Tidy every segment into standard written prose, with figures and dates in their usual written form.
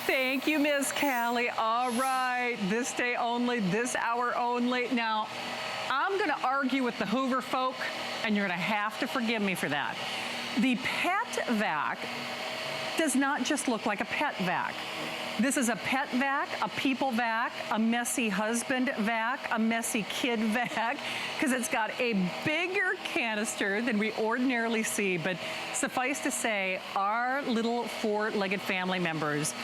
Thank you, Miss Callie. All right, this day only, this hour only. Now, I'm gonna argue with the Hoover folk, and you're gonna have to forgive me for that. The pet vac does not just look like a pet vac. This is a pet vac, a people vac, a messy husband vac, a messy kid vac, because it's got a bigger canister than we ordinarily see. But suffice to say, our little four-legged family members,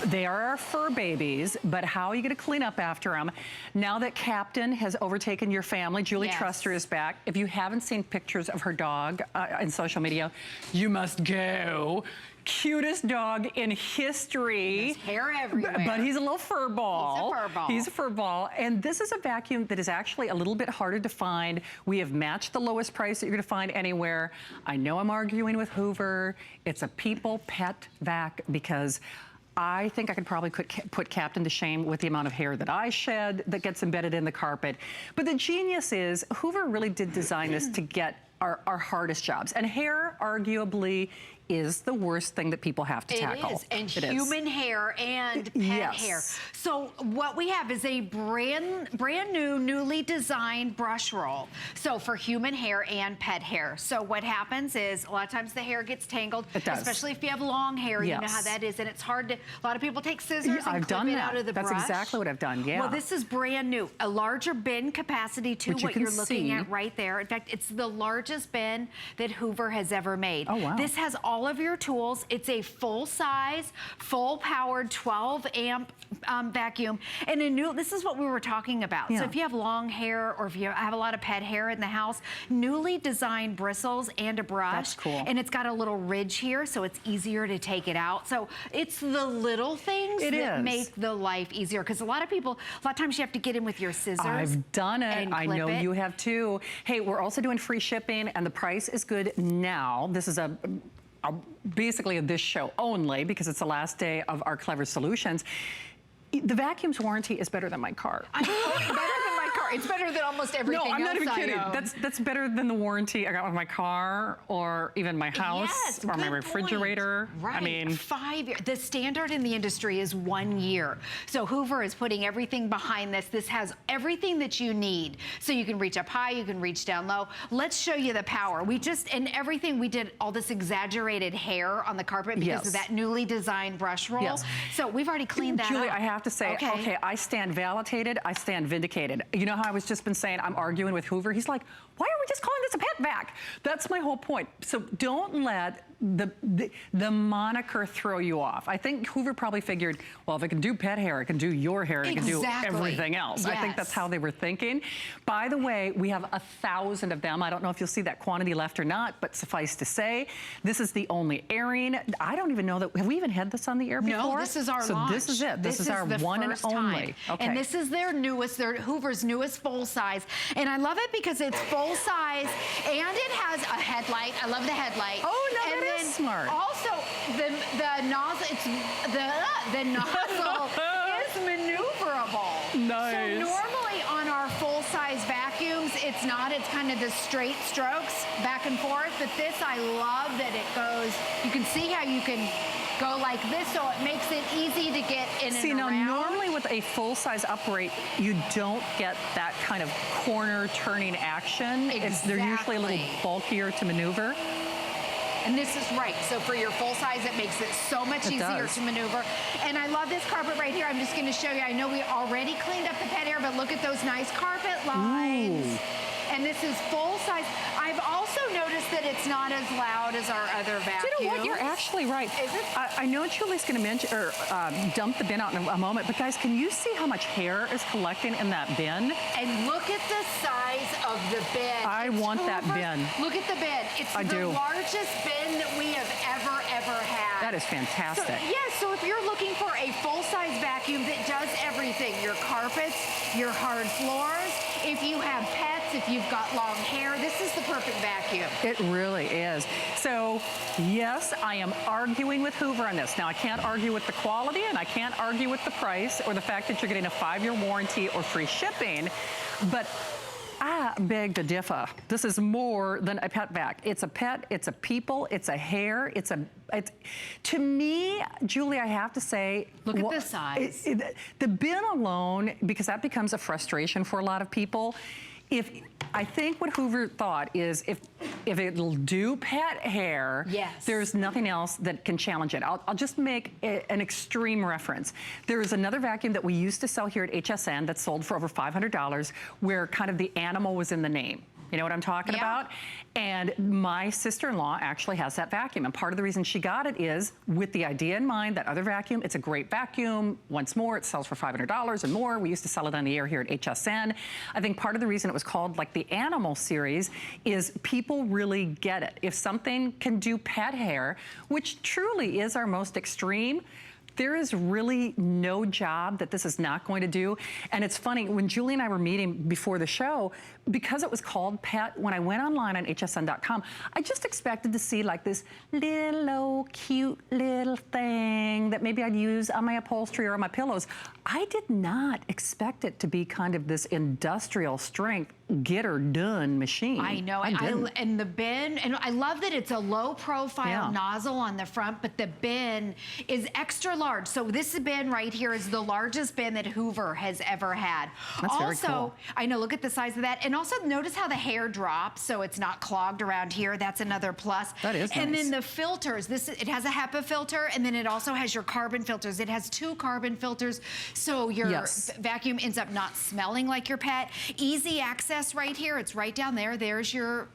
they are our fur babies, but how are you gonna clean up after them? Now that Captain has overtaken your family, Julie Truster is back. If you haven't seen pictures of her dog in social media, you must go. Cutest dog in history. There's hair everywhere. But he's a little fur ball. He's a fur ball. He's a fur ball. And this is a vacuum that is actually a little bit harder to find. We have matched the lowest price that you're gonna find anywhere. I know I'm arguing with Hoover. It's a people pet vac because I think I could probably put Captain to shame with the amount of hair that I shed that gets embedded in the carpet. But the genius is Hoover really did design this to get our hardest jobs. And hair, arguably, is the worst thing that people have to tackle. It is, and human hair and pet hair. So what we have is a brand new, newly designed brush roll. So for human hair and pet hair. So what happens is a lot of times the hair gets tangled. It does. Especially if you have long hair, you know how that is, and it's hard to, a lot of people take scissors and clip it out of the brush. That's exactly what I've done, Well, this is brand new. A larger bin capacity to what you're looking at right there. In fact, it's the largest bin that Hoover has ever made. Oh, wow. This has all of your tools. It's a full-size, full-powered 12-amp vacuum. And this is what we were talking about. So if you have long hair or if you have a lot of pet hair in the house, newly designed bristles and a brush. That's cool. And it's got a little ridge here, so it's easier to take it out. So it's the little things that make the life easier. Because a lot of times you have to get in with your scissors. I've done it. I know you have too. Hey, we're also doing free shipping, and the price is good now. This is basically this show only because it's the last day of our Clever Solutions. The vacuum's warranty is better than my car. I know, better than my car. It's better than almost everything else. No, I'm not even kidding. That's better than the warranty I got with my car or even my house or my refrigerator. Right. I mean, 5 years. The standard in the industry is 1 year. So Hoover is putting everything behind this. This has everything that you need. So you can reach up high, you can reach down low. Let's show you the power. We did all this exaggerated hair on the carpet because of that newly designed brush roll. So we've already cleaned that Julie, up. I have to say, okay, I stand validated, I stand vindicated. You know how I was just been saying I'm arguing with Hoover? He's like, why are we just calling this a pet vac? That's my whole point. So don't let the moniker throw you off. I think Hoover probably figured, well, if it can do pet hair, it can do your hair, it can do everything else. I think that's how they were thinking. By the way, we have 1,000 of them. I don't know if you'll see that quantity left or not, but suffice to say, this is the only airing. I don't even know that, have we even had this on the air before? No, this is our launch. So this is it. This is our one and only. Okay. And this is their Hoover's newest full size. And I love it because it's full size and it has a headlight. I love the headlight. Oh, no, that is smart. Also, the nozzle, the nozzle is maneuverable. Nice. So normally on our full-size vacuums, it's kind of the straight strokes back and forth. But this, I love that it goes, you can see how you can go like this, so it makes it easy to get in and around. See, now normally with a full-size upright, you don't get that kind of corner turning action. They're usually a little bulkier to maneuver. And this is right. So for your full size, it makes it so much easier to maneuver. And I love this carpet right here. I'm just going to show you. I know we already cleaned up the pet hair, but look at those nice carpet lines. Ooh. And this is full size. I've also noticed that it's not as loud as our other vacuums. You know what? You're actually right. Is it? I know Julie's going to mention or dump the bin out in a moment, but guys, can you see how much hair is collecting in that bin? And look at the size of the bin. I want that bin. Look at the bin. It's the largest bin that we have ever had. That is fantastic. So, so if you're looking for a full-size vacuum that does everything, your carpets, your hard floors, if you have pets, if you've got long hair, this is the perfect vacuum. It really is. So, yes, I am arguing with Hoover on this. Now, I can't argue with the quality, and I can't argue with the price, or the fact that you're getting a 5-year warranty or free shipping, but beg to differ. This is more than a pet vac. It's a pet, it's a people, it's a hair, it's to me, Julie, I have to say, look at the size. The bin alone, because that becomes a frustration for a lot of people. I think what Hoover thought is if it'll do pet hair, yes, there's nothing else that can challenge it. I'll just make an extreme reference. There is another vacuum that we used to sell here at HSN that sold for over $500 where kind of the animal was in the name. You know what I'm talking about? And my sister-in-law actually has that vacuum. And part of the reason she got it is with the idea in mind, that other vacuum, it's a great vacuum. Once more, it sells for $500 and more. We used to sell it on the air here at HSN. I think part of the reason it was called like the animal series is people really get it. If something can do pet hair, which truly is our most extreme, there is really no job that this is not going to do. And it's funny, when Julie and I were meeting before the show, because it was called pet, when I went online on hsn.com, I just expected to see like this little cute little thing that maybe I'd use on my upholstery or on my pillows. I did not expect it to be kind of this industrial strength, get her done machine. I know, and the bin, and I love that it's a low profile nozzle on the front, but the bin is extra large. So this bin right here is the largest bin that Hoover has ever had. That's also, very cool. I know, look at the size of that. And also notice how the hair drops, so it's not clogged around here. That's another plus. That is And nice. then the filters, it has a HEPA filter, and then it also has your carbon filters. It has 2 carbon filters, so your vacuum ends up not smelling like your pet. Easy access right here. It's right down there. There's your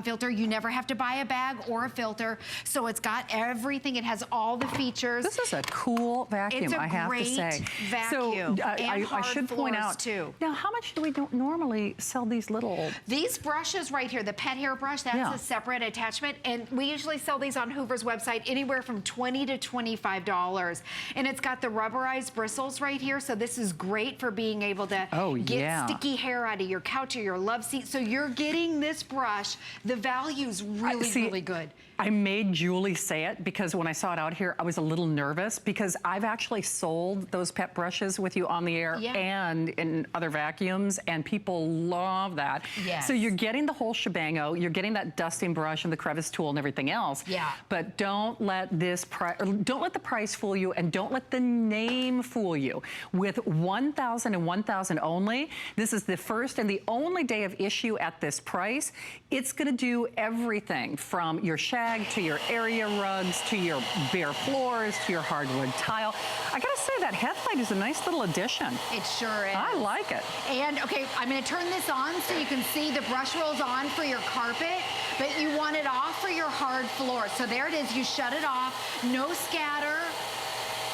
filter. You never have to buy a bag or a filter. So it's got everything. It has all the features. This is a cool vacuum, I have to say. It's a great vacuum. So I should point out, too. Now, how much do we normally sell these little? These brushes right here, the pet hair brush, that's a separate attachment. And we usually sell these on Hoover's website anywhere from $20 to $25. And it's got the rubberized bristles right here. So this is great for being able to get sticky hair out of your couch or your love seat. So you're getting this brush. The value's really good. I made Julie say it because when I saw it out here, I was a little nervous because I've actually sold those pet brushes with you on the air and in other vacuums, and people love that. Yes. So you're getting the whole shebango, you're getting that dusting brush and the crevice tool and everything else. Yeah. But don't let the price fool you, and don't let the name fool you. With 1,000 and 1,000 only, this is the first and the only day of issue at this price. It's going to do everything from your shag to your area rugs, to your bare floors, to your hardwood tile. I gotta say, that headlight is a nice little addition. It sure is. I like it. And okay, I'm gonna turn this on so you can see the brush rolls on for your carpet, but you want it off for your hard floor. So there it is, you shut it off, no scatter.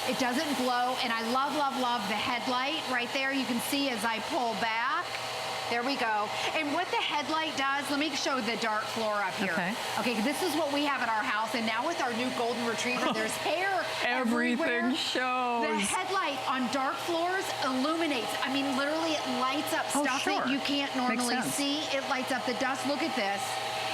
It doesn't blow, and I love, love, love the headlight right there. You can see as I pull back. There we go. And what the headlight does, let me show the dark floor up here. Okay, this is what we have at our house, and now with our new golden retriever, there's hair everywhere. Shows. The headlight on dark floors illuminates. I mean, literally it lights up stuff that you can't normally see. It lights up the dust. Look at this.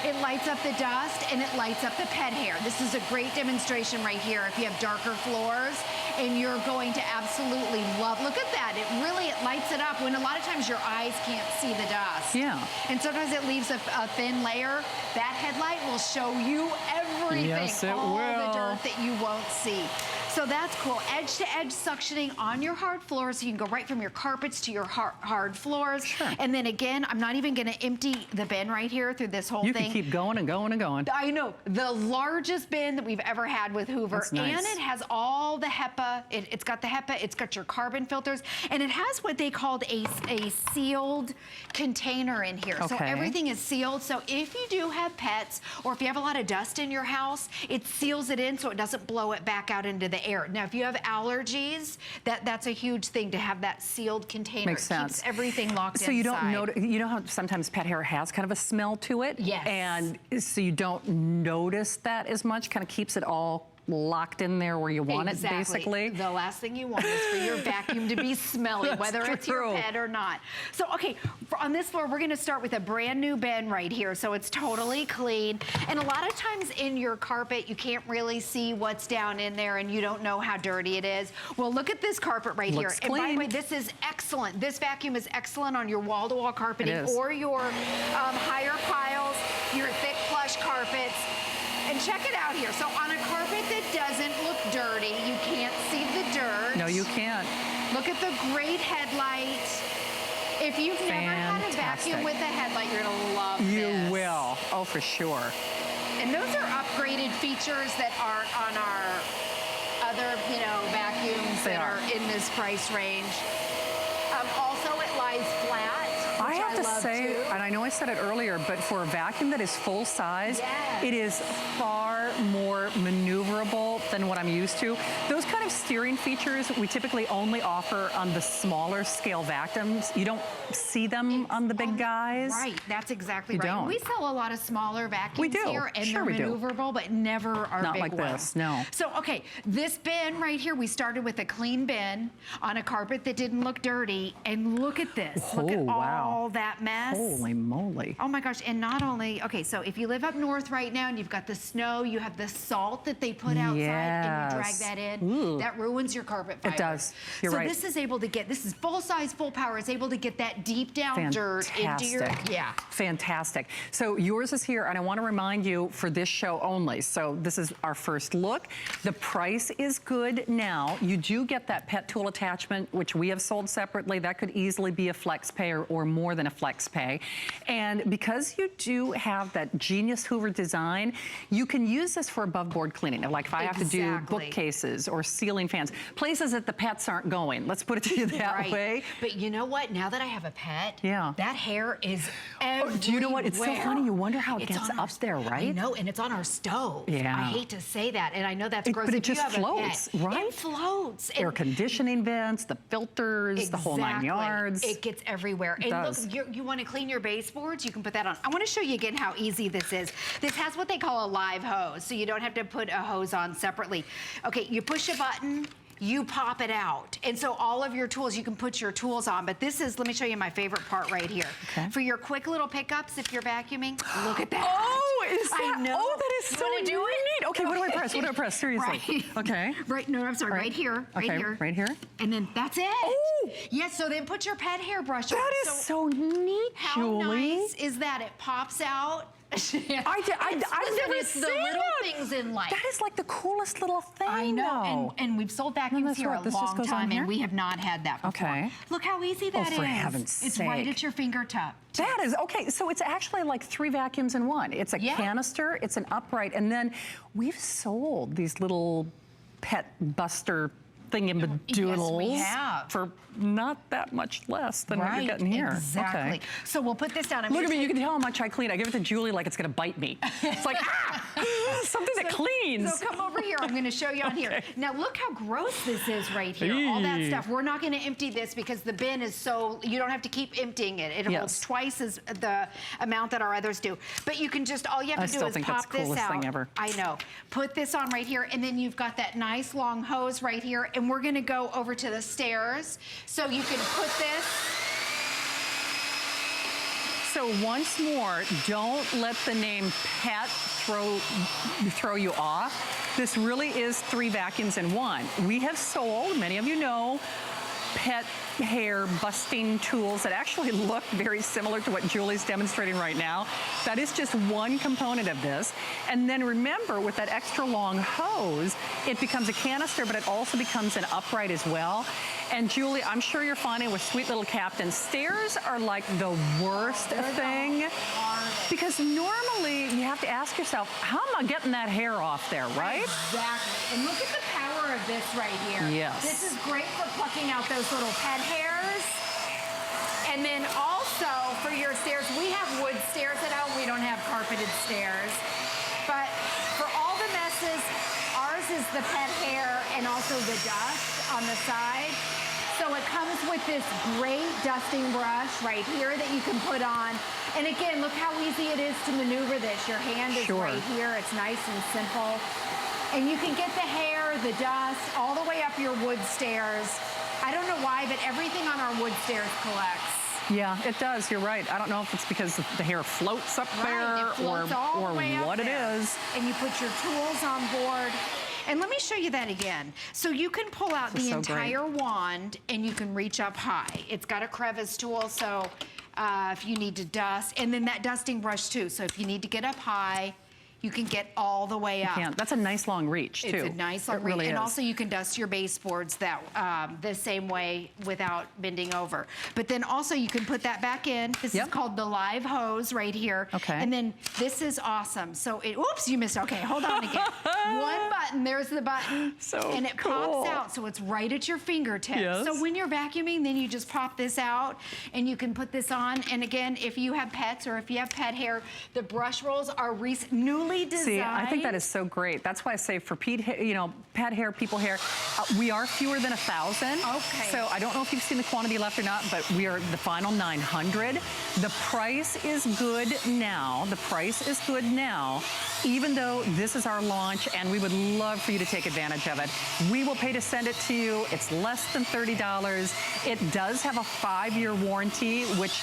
It lights up the dust and it lights up the pet hair. This is a great demonstration right here. If you have darker floors, and you're going to absolutely love, look at that. It lights it up when a lot of times your eyes can't see the dust. Yeah. And sometimes it leaves a thin layer. That headlight will show you everything. Yes, it all will. the dirt that you won't see. So that's cool. Edge-to-edge suctioning on your hard floors, so you can go right from your carpets to your hard floors. Sure. And then again, I'm not even gonna empty the bin right here through this whole thing. You can keep going and going and going. I know. The largest bin that we've ever had with Hoover. That's nice. And it has all the HEPA. It's got the HEPA, it's got your carbon filters, and it has what they called a sealed container in here. So everything is sealed. So if you do have pets, or if you have a lot of dust in your house, it seals it in so it doesn't blow it back out into the air. Now, if you have allergies, that's a huge thing to have that sealed container. Makes sense. Keeps everything locked inside. So you don't notice, you know how sometimes pet hair has kind of a smell to it? Yes. And so you don't notice that as much, kind of keeps it all locked in there where you want it, basically. The last thing you want is for your vacuum to be smelly, whether it's your pet or not. So, okay, on this floor, we're gonna start with a brand new bin right here. So it's totally clean. And a lot of times in your carpet, you can't really see what's down in there and you don't know how dirty it is. Well, look at this carpet right here. And by the way, this is excellent. This vacuum is excellent on your wall-to-wall carpeting or your higher piles, your thick plush carpets. And check it out here. So on a carpet that doesn't look dirty, you can't see the dirt. No, you can't. Look at the great headlight. If you've never had a vacuum with a headlight, you're gonna love this. You will, oh, for sure. And those are upgraded features that aren't on our other, vacuums that are in this price range. Also, it lies flat. I have to say, and I know I said it earlier, but for a vacuum that is full size, it is far more maneuverable than what I'm used to. Those kind of steering features we typically only offer on the smaller scale vacuums. You don't see them on the big guys. Right, that's exactly right. Don't. We sell a lot of smaller vacuums here, and they're maneuverable, but never our big ones. Not like this, no. So, okay, this bin right here, we started with a clean bin on a carpet that didn't look dirty, and look at this. Look at all that mess. Holy moly. Oh my gosh, and not only, okay, so if you live up north right now and you've got the snow, you have the salt that they put outside and you drag that in, that ruins your carpet fiber. It does, you're right. So this is able to get, this is full size, full power, it's able to get that deep down dirt into your, Fantastic. So yours is here, and I want to remind you for this show only. So this is our first look. The price is good now. You do get that pet tool attachment, which we have sold separately. That could easily be a flex pay or more than a flex pay. And because you do have that genius Hoover design, you can use this for above board cleaning. Like if I have to do bookcases or ceiling fans, places that the pets aren't going. Let's put it to you that way. But you know what? Now that I have a pet, that hair is everywhere. Do you know what? It's so funny. You wonder how it gets up there, right? I know, and it's on our stove. Yeah. I hate to say that, and I know that's gross. But it just floats, right? It floats. Air conditioning vents, the filters, the whole 9 yards. It gets everywhere. And look, you want to clean your baseboards, you can put that on. I want to show you again how easy this is. This has what they call a live hose, so you don't have to put a hose on separately. Okay, you push a button, you pop it out. And so all of your tools, you can put your tools on, but this is, let me show you my favorite part right here. For your quick little pickups, if you're vacuuming, look at that. Oh, is that? I know. Oh, that is so neat. Okay, what do I press? What do I press? Seriously. Right. Okay. Right, no, I'm sorry, right here, right here. Right here. And then that's it. Oh. Yes, so then put your pet hairbrush on. That is so neat, Julie. How nice is that? It pops out. I've never seen the little things in life. That is like the coolest little thing. I know, and we've sold vacuums here a long time, and we have not had that before. Okay. Look how easy that is. For heaven's sake. It's right at your fingertip. That is, okay, so it's actually like 3 vacuums in one. It's a canister, it's an upright, and then we've sold these little pet buster thingamadoodles for not that much less than what you're getting here. Exactly. Okay. So we'll put this down. Look at me, you can tell how much I clean. I give it to Julie like it's gonna bite me. It's like, something that cleans. So come over here, I'm gonna show you on here. Now look how gross this is right here, all that stuff. We're not gonna empty this because the bin is so, you don't have to keep emptying it. It holds twice as the amount that our others do. But you can just, all you have to do is pop this out. Thing ever. I know. Put this on right here, and then you've got that nice long hose right here, and we're gonna go over to the stairs. So you can put this. So once more, don't let the name pet throw you off. This really is 3 vacuums in one. We have sold, many of you know, pet hair busting tools that actually look very similar to what Julie's demonstrating right now. That is just one component of this. And then remember, with that extra long hose, it becomes a canister, but it also becomes an upright as well. And Julie, I'm sure you're finding with Sweet Little Captain, stairs are like the worst thing. Because normally you have to ask yourself, how am I getting that hair off there, right? Exactly. And look at the power of this right here. Yes. This is great for plucking out those little pet hairs. And then also for your stairs, we have wood stairs at home. We don't have carpeted stairs. But for all the messes, ours is the pet hair and also the dust on the side. So it comes with this great dusting brush right here that you can put on. And again, look how easy it is to maneuver this. Your hand is right here. It's nice and simple. And you can get the hair, the dust, all the way up your wood stairs. I don't know why, but everything on our wood stairs collects. Yeah, it does. You're right. I don't know if it's because the hair floats up there or what it is. And you put your tools on board. And let me show you that again. So you can pull out the entire wand and you can reach up high. It's got a crevice tool, so if you need to dust, and then that dusting brush too. So if you need to get up high, you can get all the way up. That's a nice long reach, too. It's a nice long reach. Really and is. also you can dust your baseboards that the same way without bending over. But then also you can put that back in. This is called the live hose right here. Okay. And then this is awesome. So oops, you missed. Okay, hold on again. One button, there's the button. And it pops out, so it's right at your fingertips. Yes. So when you're vacuuming, then you just pop this out and you can put this on. And again, if you have pets or if you have pet hair, the brush rolls are newly designed. See, I think that is so great. That's why I say for pet hair, people hair, we are fewer than 1,000. Okay. So I don't know if you've seen the quantity left or not, but we are the final 900. The price is good now. The price is good now, even though this is our launch, and we would love for you to take advantage of it. We will pay to send it to you. It's less than $30. It does have a 5-year warranty, which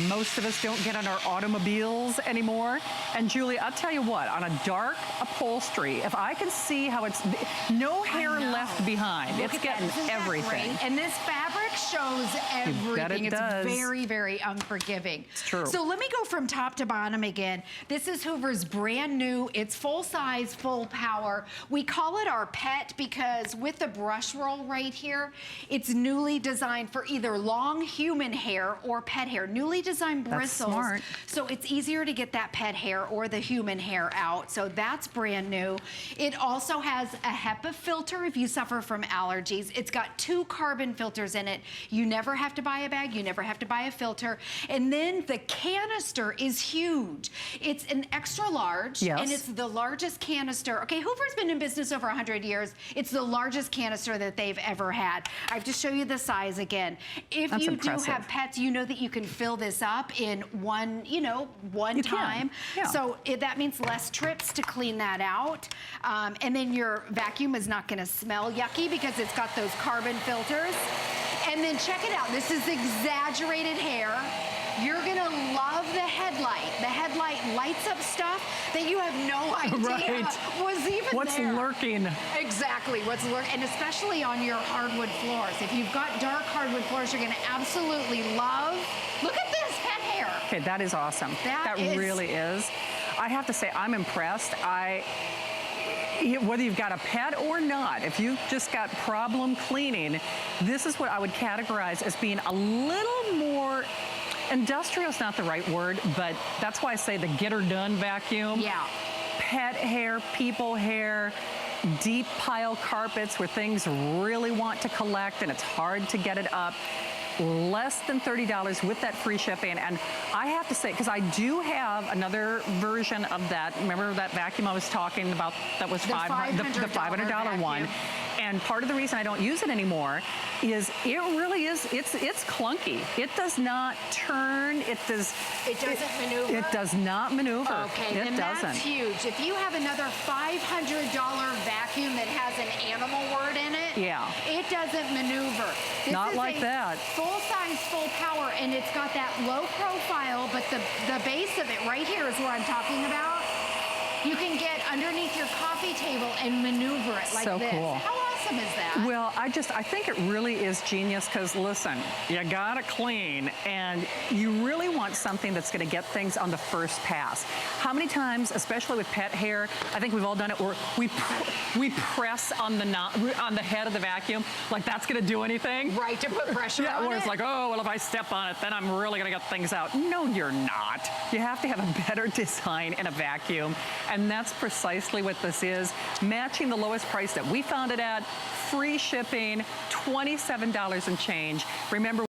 most of us don't get on our automobiles anymore. And Julie, I'll tell you what, on a dark upholstery, if I can see how it's, no hair left behind. It's getting everything. And this fabric shows everything. It's very, very unforgiving. It's true. So let me go from top to bottom again. This is Hoover's brand new. It's full size, full power. We call it our pet because with the brush roll right here, it's newly designed for either long human hair or pet hair. Newly designed bristles. That's smart. So it's easier to get that pet hair or the human hair out. So that's brand new. It also has a Hepa filter if you suffer from allergies. It's got 2 carbon filters in it. You never have to buy a bag. You never have to buy a filter. And then the canister is huge. It's an extra large. Yes. And it's the largest canister. Okay, Hoover's been in business over 100 years. It's the largest canister that they've ever had. I have to show you the size again. If you do have pets, you know that you can fill this up in one time. Yeah. So that means less trips to clean that out. And then your vacuum is not gonna smell yucky because it's got those carbon filters. And then check it out, this is exaggerated hair. You're gonna love the headlight. The headlight lights up stuff that you have no idea was even there. What's lurking. Exactly, what's lurking, and especially on your hardwood floors. If you've got dark hardwood floors, you're gonna absolutely love. Look at this pet hair. Okay, that is awesome. That really is. I have to say, I'm impressed. Whether you've got a pet or not, if you've just got problem cleaning, this is what I would categorize as being a little more, industrial is not the right word, but that's why I say the get her done vacuum. Yeah. Pet hair, people hair, deep pile carpets where things really want to collect and it's hard to get it up. Less than $30 with that free shipping. And I have to say, because I do have another version of that. Remember that vacuum I was talking about that was the $500 one. And part of the reason I don't use it anymore is it really is, it's clunky. It does not turn, it doesn't maneuver? It does not maneuver. Okay, then that's huge. If you have another $500 vacuum that has an animal word in it, it doesn't maneuver. Not like that. Full size, full power, and it's got that low profile, but the base of it right here is where I'm talking about. You can get underneath your coffee table and maneuver it like this. Cool. How awesome is that? Well, I think it really is genius because, listen, you gotta clean and you really want something that's gonna get things on the first pass. How many times, especially with pet hair, I think we've all done it, where we press on the head of the vacuum, like that's gonna do anything. Right, to put pressure on where it. it's like, oh, well, if I step on it, then I'm really gonna get things out. No, you're not. You have to have a better design in a vacuum. And that's precisely what this is. Matching the lowest price that we found it at, free shipping, $27 and change. Remember,